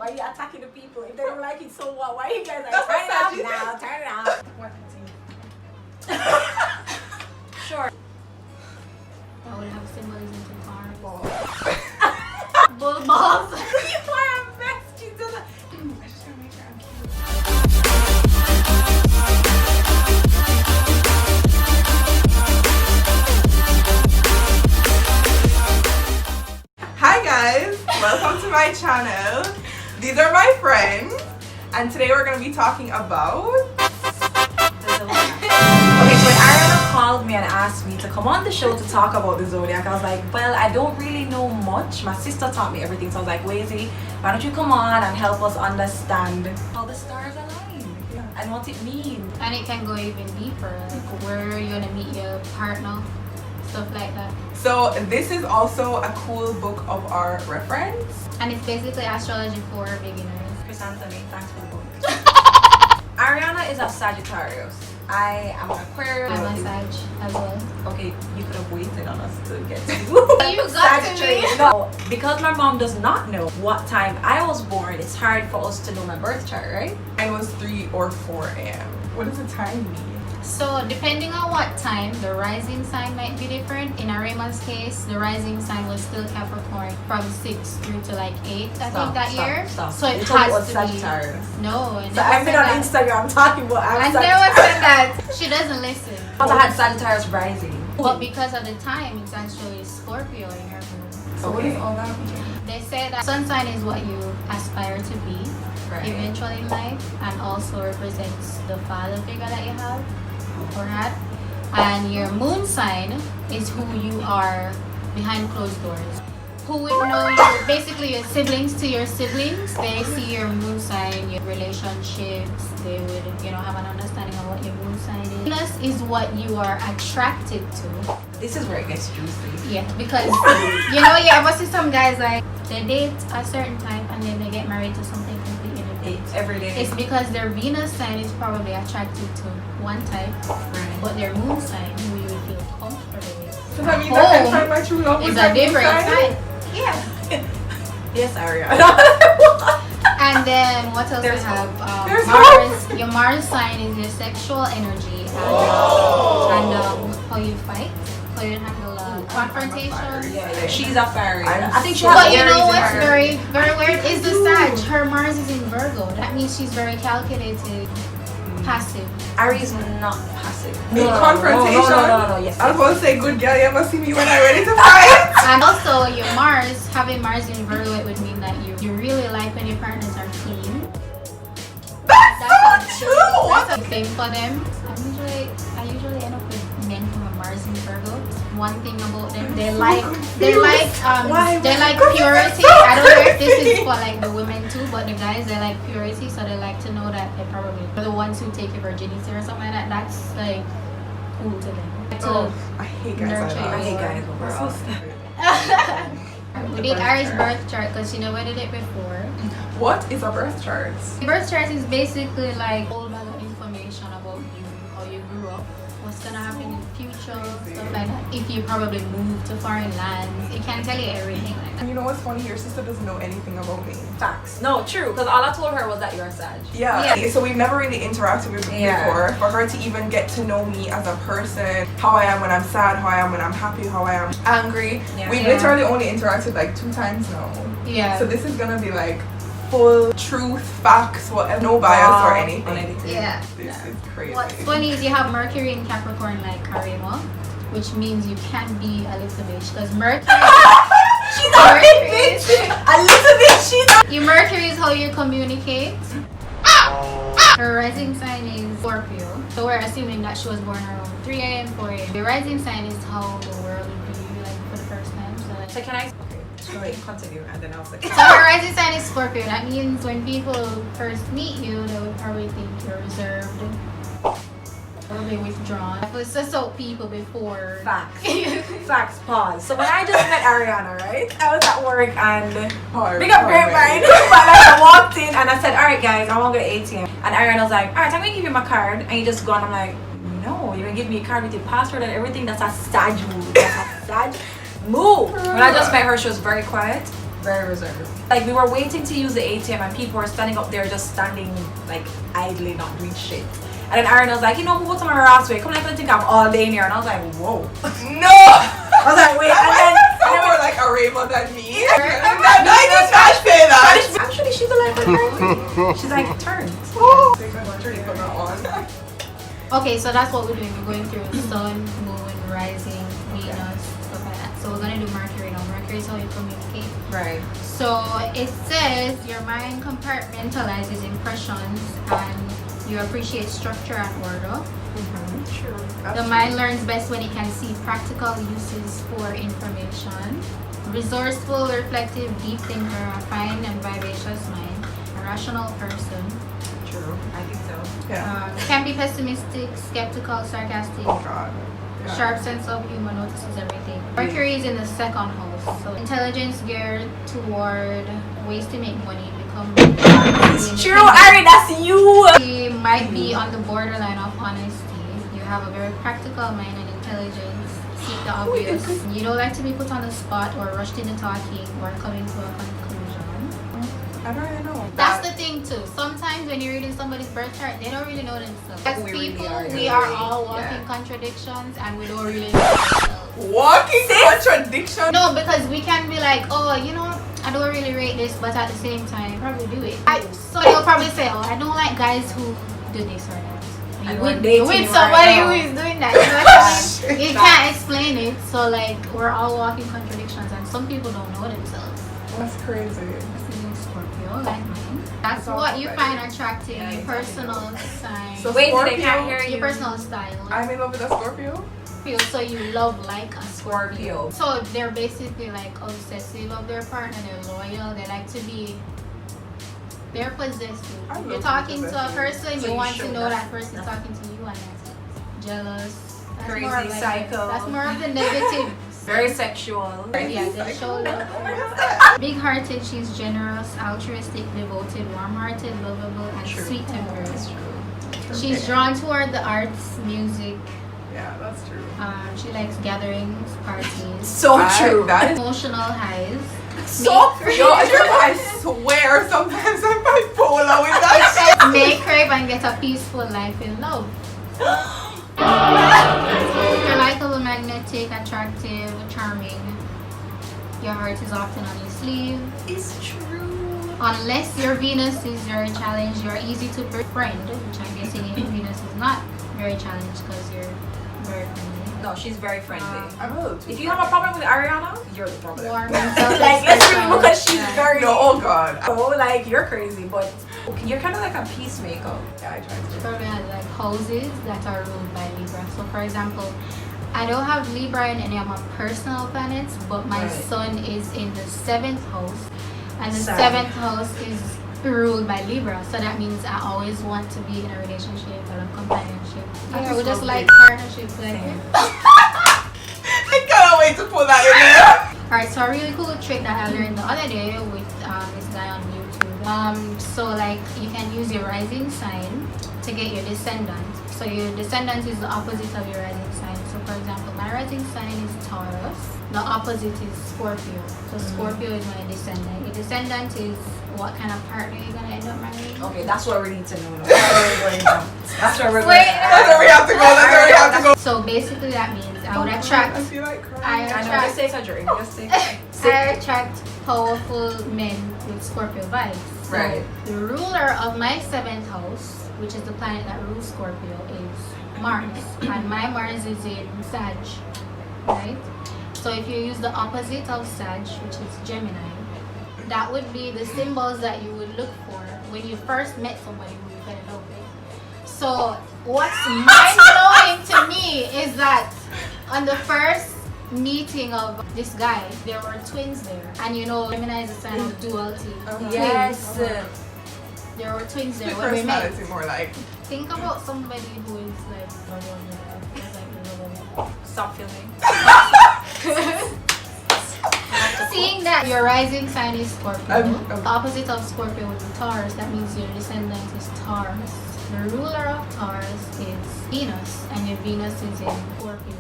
Why are you attacking the people? If they don't like it, so what? Why are you guys like, That's turn it off what now, turn it off? What? Sure. I would have symbolism to farm. Balls. Bull balls. You are a mess, Jesus. I just wanna make sure I'm cute. Hi guys, welcome to my channel. These are my friends, and today we're gonna be talking about Okay, so when Ariana called me and asked me to come on the show to talk about the Zodiac, I was like, well, I don't really know much. My sister taught me everything, so I was like, Wazy, why don't you come on and help us understand how the stars align and what it means. And it can go even deeper, like where you're gonna meet your partner, stuff like that. So this is also a cool book of our reference. And it's basically astrology for beginners. Chris Anthony, thanks for the book. Ariana is a Sagittarius. I am an Aquarius. I'm a Sag as well. Okay, you could have waited on us to get to You got to me. No, because my mom does not know what time I was born, it's hard for us to know my birth chart, right? Mine was 3 or 4 a.m. What does the time mean? So depending on what time, the rising sign might be different. In Arima's case, the rising sign was still Capricorn from 6 through to like 8, I think that year. Stop. So it You told me has to Sagittarius. be. No, So I've been on Instagram talking about I I'm never said that. She doesn't listen. I had Sagittarius rising. But because of the time, it's actually Scorpio in her moon. So what does all that mean? They say that sun sign is what you aspire to be eventually in life, and also represents the father figure that you have or had. And your moon sign is who you are behind closed doors. Who would know you, basically your siblings to your siblings, they see your moon sign, your relationships, they would, have an understanding of what your moon sign is. Venus is what you are attracted to. This is where it gets juicy. Yeah, because you ever see some guys like they date a certain time and then they get married to something completely different. It's every day. It's because their Venus sign is probably attracted to one type, but their moon sign, who you would feel comfortable with, So that means I can find my true love is with a my different moon sign? sign. Yeah. Yes, Ariana. And then what else There's we have? There's Mars. Your Mars sign is your sexual energy and how you fight, how you handle confrontation. Yeah. She's a fairy. I'm I think she so- has But you Aries know in what's her. very, very weird is the Sag. Her Mars is in Virgo. That means she's very calculated, passive. Aries not passive. In confrontation? No, yes. I was going to say, good girl, you ever see me when I'm ready to fight? And also your Mars, having Mars in Virgo, it would mean that you really like when your partners are clean. That's so true! That's a thing for them. I usually end up with men from a Mars in Virgo. One thing about them, they like purity. I don't know if this is for like the women too, but the guys, they like purity, so they like to know that they probably are the ones who take your virginity or something like that. That's like cool to them. I hate guys like Nurture that. I hate guys That's overall. so stupid. We did Aries birth chart because she never did it before. What is a birth chart? Birth chart is basically like all bag of information about you, how you grew up, what's gonna happen in the future, stuff like that. If you probably move to foreign lands, it can tell you everything like that. And you know what's funny? Your sister doesn't know anything about me. Facts. No, true. Because all I told her was that you're a Sag. Yeah. So we've never really interacted with before. For her to even get to know me as a person, how I am when I'm sad, how I am when I'm happy, how I am angry. Yeah. We've literally only interacted like 2 times now. Yeah. So this is gonna be like full truth, facts, whatever, no bias or anything. Yeah. This is crazy. What's funny is you have Mercury in Capricorn like Karima, which means you can be a little bitch because Mercury. She's a big bitch. A little bit. Your Mercury is how you communicate. Her rising sign is Scorpio, so we're assuming that she was born around 3 a.m. 4 a.m. The rising sign is how the world would view you like for the first time. So, like, So can I? Okay, continue, and then I'll say. so her rising sign is Scorpio. That means when people first meet you, they would probably think you're reserved, probably withdrawn. I've so people before. Facts. Facts. Pause. So when I just met Ariana, right? I was at work and big up grapevine. But like I walked in and I said, "All right, guys, I want to go to ATM." And Ariana was like, "All right, I'm gonna give you my card." And you just go, and I'm like, "No, you're gonna give me a card with your password and everything." That's a Sag move. That's a Sag move. When I just met her, she was very quiet. Very reserved. Like we were waiting to use the ATM and people were standing up there just standing like idly not doing shit. And then Aaron was like, you know, go to my Ross way. Come like I think I'm all day in here. And I was like, whoa. No! I was like, wait. And then more like a Raymond than me. I just can't say that. Actually, she's a life. She's like turned. Okay, so that's what we're doing. We're going through sun, moon, rising, Venus, stuff like that. So we're gonna do Mercury now. Mercury is how you communicate. Right. So it says your mind compartmentalizes impressions and you appreciate structure and order. True. The mind learns best when it can see practical uses for information. Resourceful, reflective, deep thinker, a fine and vivacious mind, a rational person. True. I think so. Yeah. Can be pessimistic, skeptical, sarcastic. Oh God. Yeah. Sharp sense of humor, notices everything. Mercury is in the second house, so intelligence geared toward ways to make money, become. It's true, Ari, that's you. You might be on the borderline of honesty. You have a very practical mind and intelligence. Seek the obvious. You don't like to be put on the spot or rushed into talking or coming to a conclusion. I don't really know. That's the thing too. Sometimes when you're reading somebody's birth chart, they don't really know themselves. As We really people, are, we yeah. are all walking contradictions and we don't really know ourselves. Walking contradiction. No, because we can be like, oh, you know, I don't really rate this, but at the same time, probably do it. So they'll probably say, oh, I don't like guys who do this or that. And You we're would dating with you somebody right who now. is doing that. You know what I mean? You can't explain it. So like, we're all walking contradictions, and some people don't know themselves. That's crazy. Scorpio, like mine. That's It's all what you about find attractive. Yeah, your exactly. personal sign. So Wait, Scorpio, they can't hear you. Your personal style. I'm in love with a Scorpio. Scorpio, so you love like a Scorpio. Scorpio. So they're basically like obsessive of their partner. They're loyal. They like to be. They're possessive. I love You're talking to a possessive. person, So you you want show to know that. that person's talking to you, and that's it. Jealous. That's Crazy, more of like psycho. That's more of the negative. Very sexual. Yeah, they show love. Big-hearted, she's generous, altruistic, devoted, warm-hearted, lovable, and True. sweet-tempered. That's true. She's drawn toward the arts, music. Yeah, that's true. She likes gatherings, parties, So true. That is emotional highs. So true. Yo, I swear sometimes I'm bipolar with that shit. May crave and get a peaceful life in love. You're likable, magnetic, attractive, charming. Your heart is often on your sleeve. It's true. Unless your Venus is very challenged, you're easy to befriend, which I'm guessing your Venus is not very challenged because you're very friendly. No, she's very friendly. I'm a little too. If you have a problem with Ariana, you're the problem. Warm and Like, let's remove because she's very. No, oh God. Oh, like you're crazy, but you're kind of like a peacemaker. Yeah, I tried to. probably has like houses that are ruled by Libra. So for example, I don't have Libra in any of my personal planets, but my Right. sun is in the 7th house, and the Sad. 7th house is ruled by Libra. So that means I always want to be in a relationship or a companionship. I Yeah, just we just love like it. partnerships like Same. I cannot wait to put that in there. Alright, so a really cool trick that I learned the other day with this guy on YouTube. So like you can use your rising sign to get your descendant. So your descendant is the opposite of your rising sign. So for example, my rising sign is Taurus. The opposite is Scorpio. So Scorpio is my descendant. Your descendant is what kind of partner you're gonna end up marrying. Okay, that's what we need to know. That's where we're going now. That's where we're Wait, going. That's where we have to go. That's where we have to go. So basically that means I would I attract feel like crying. I I know. attract Just take a drink. Just take. I attract powerful men with Scorpio vibes. So Right. the ruler of my 7th house, which is the planet that rules Scorpio, is Mars. And my Mars is in Sag. Right? So if you use the opposite of Sag, which is Gemini, that would be the symbols that you would look for when you first met somebody who you fell in love with. So what's mind-blowing to me is that on the first meeting of this guy, there were twins there. And you know, Gemini is a sign of duality. Yes. There were twins there The when we met. personality more like. Think about somebody who is like the love of your life. It's like the love of your life. Stop filming. Seeing that your rising sign is Scorpio, I'm- opposite of Scorpio would be Taurus, that means your descendant is Taurus. The ruler of Taurus is Venus, and your Venus is in Scorpio.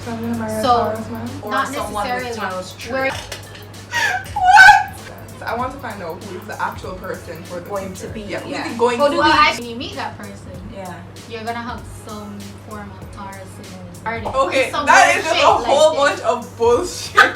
So I'm gonna marry a So- Taurus man. Or Not someone with necessarily. Taurus We're- trait. What? I want to find out who is the actual person for the Going future. to be, Yeah, who's yeah. it going to be? Well, actually, when you meet that person, Yeah. you're gonna have some form of Taurus in you. Okay, Some that weird is just shit a like whole this. bunch of bullshit.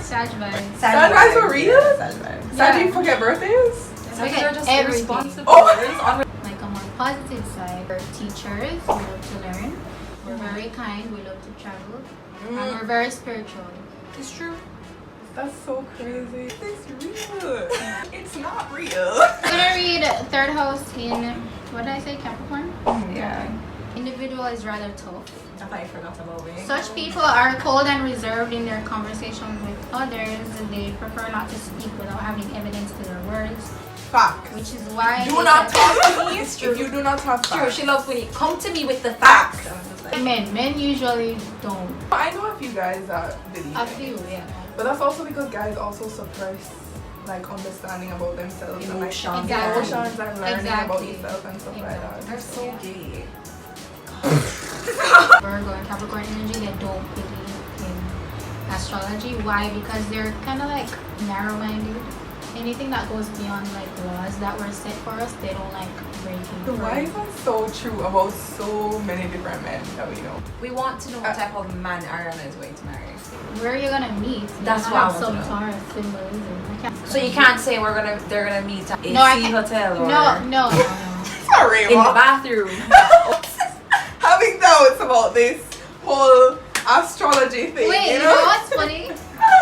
Sag vibes. Sag vibes for real? Sag vibes. Sag, you forget birthdays? Sagittarius are just Everything. irresponsible. Oh. Like a more positive side, we're teachers, we love to learn, we're very kind, we love to travel, and we're very spiritual. It's true. That's so crazy. It's real. It's not real. I'm gonna read third house in, what did I say, Capricorn? Yeah. Individual is rather tough. I thought you forgot about me. Such people are cold and reserved in their conversations with others, and they prefer not to speak without having evidence to their words, Facts. which is why Do not talk to me if you do not have True, facts. she loves when you come to me with the facts. I'm just like, men usually don't. I know a few guys that believe A it. few, yeah. But that's also because guys also suppress like understanding about themselves and like Emotions. Exactly. emotions and learning about Exactly. yourself and stuff like that. they're so gay. Virgo and Capricorn energy, they don't believe in astrology. Why? Because they're kind of like narrow-minded. Anything that goes beyond like laws that were set for us, they don't like breaking. Why is that so true about so many different men that we know? We want to know what type of man Ariana is going to marry. Where are you gonna meet? That's You what I have want some to know. Taurus symbolism. I can't- So you can't say they're gonna meet at a No, I C can't- hotel or No. Sorry, in the Mom. bathroom. Having doubts about this whole astrology thing. Wait, you you know what's funny?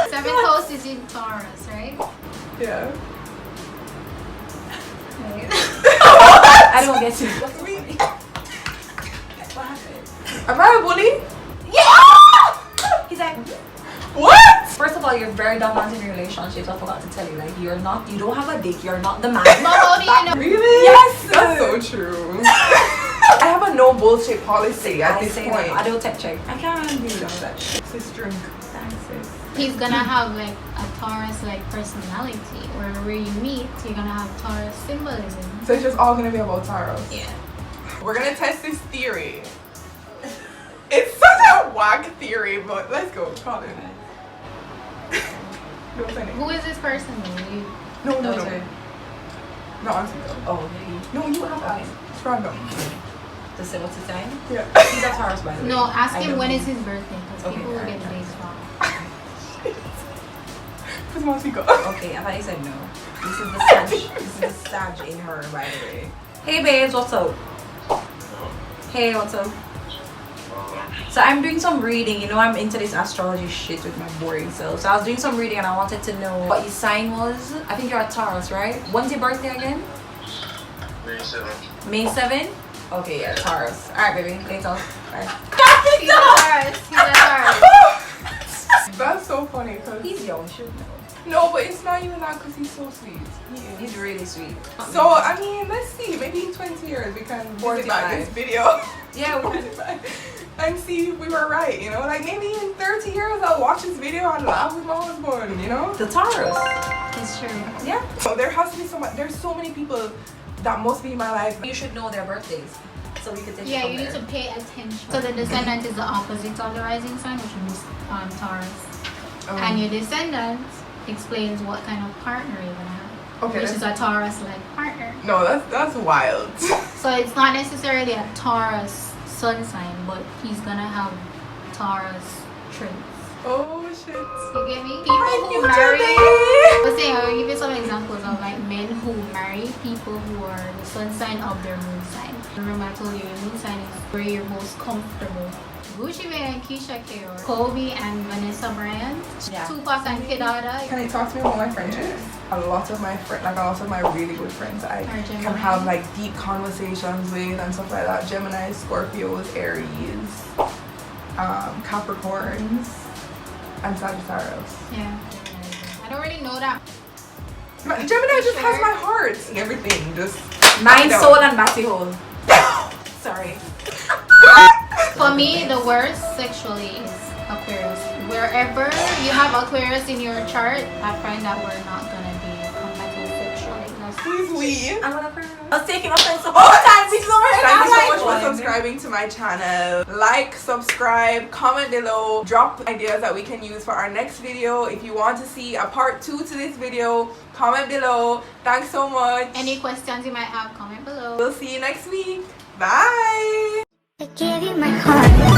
Seventh house is in Taurus, right? Yeah. Wait. I don't get you. What's so We- funny? What happened? Am I a bully? Yeah! He's like, What? first of all, you're very dominant in your relationships. I forgot to tell you, like, you don't have a dick, you're not the man. But how do you know? Really? Yes! That's so true. I have a no bullshit policy at I this say point. that. I don't tech check. I can't do all that shit. Sis, drink. Thanks, sis. He's gonna have like a Taurus like personality, where you meet, you're gonna have Taurus symbolism. So it's just all gonna be about Taurus. Yeah. We're gonna test this theory. It's such a whack theory, but let's go. Call it. Don't say Who it. is this person though? You, No, no, Those no. are- No, honestly, though. Oh, okay. No, you have eyes. It's random. To say what's his sign? Yeah. He's a Taurus, by the way. no, ask I him know when him. is his birthday, because Okay, people will get alright. the dates wrong. Put him on speaker. Okay, I thought you said no. This is the Sag. This is the Sag in her, by the way. Hey, babes, what's up? Hey, what's up? So I'm doing some reading. You know, I'm into this astrology shit with my boring self. So I was doing some reading and I wanted to know what your sign was. I think you're a Taurus, right? When's your birthday again? May 7th. May 7th? Okay, yeah, Taurus. Alright, baby. Later. Bye. He's a Taurus. He's a Taurus. That's so funny because He's young, should know. no, but it's not even that because he's so sweet. He is. He's really sweet. So I mean, let's see. Maybe in 20 years we can visit back 45. this video. Yeah, we Visit back and see if we were right. You know, like maybe in 30 years I'll watch this video and laugh with my husband. You know. the Taurus. It's true. Yeah. So there has to be someone. There's so many people that must be in my life. You should know their birthdays. So we could take Yeah, it from you need there. to pay attention. So the descendant is the opposite of the rising sign, which is Taurus. And your descendant explains what kind of partner you're gonna have, Okay. which is a Taurus-like partner. No, that's wild. So it's not necessarily a Taurus sun sign, but he's gonna have Taurus traits. Oh shit. You get me? People who marry. Let's say I'll give you some examples of like men who marry people who are the sun sign of their moon sign. Remember I told you your moon sign is where you're most comfortable. Gucci Mane and Keisha K, or Kobe and Vanessa Bryant, Yeah. Tupac and Kid Ada. Can you talk to me about my friendships? A lot of my really good friends I Are can Gemini? have like deep conversations with and stuff like that. Gemini, Scorpios, Aries, Capricorns, and Sagittarius. Yeah. I don't really know that. Gemini just has Sure. my heart and everything. Just Mind, No. soul, and batty hole. Sorry. For me, the worst sexually is Aquarius. Wherever you have Aquarius in your chart, I find that we're not gonna be compatible sexually. That's who is we? I'm gonna I was taking offense a couple times bitches over here. Thank you so I'm much for like, subscribing to my channel. Like, subscribe, comment below, drop ideas that we can use for our next video. If you want to see a part 2 to this video, comment below. Thanks so much. Any questions you might have, comment below. We'll see you next week. Bye. I gave you my heart.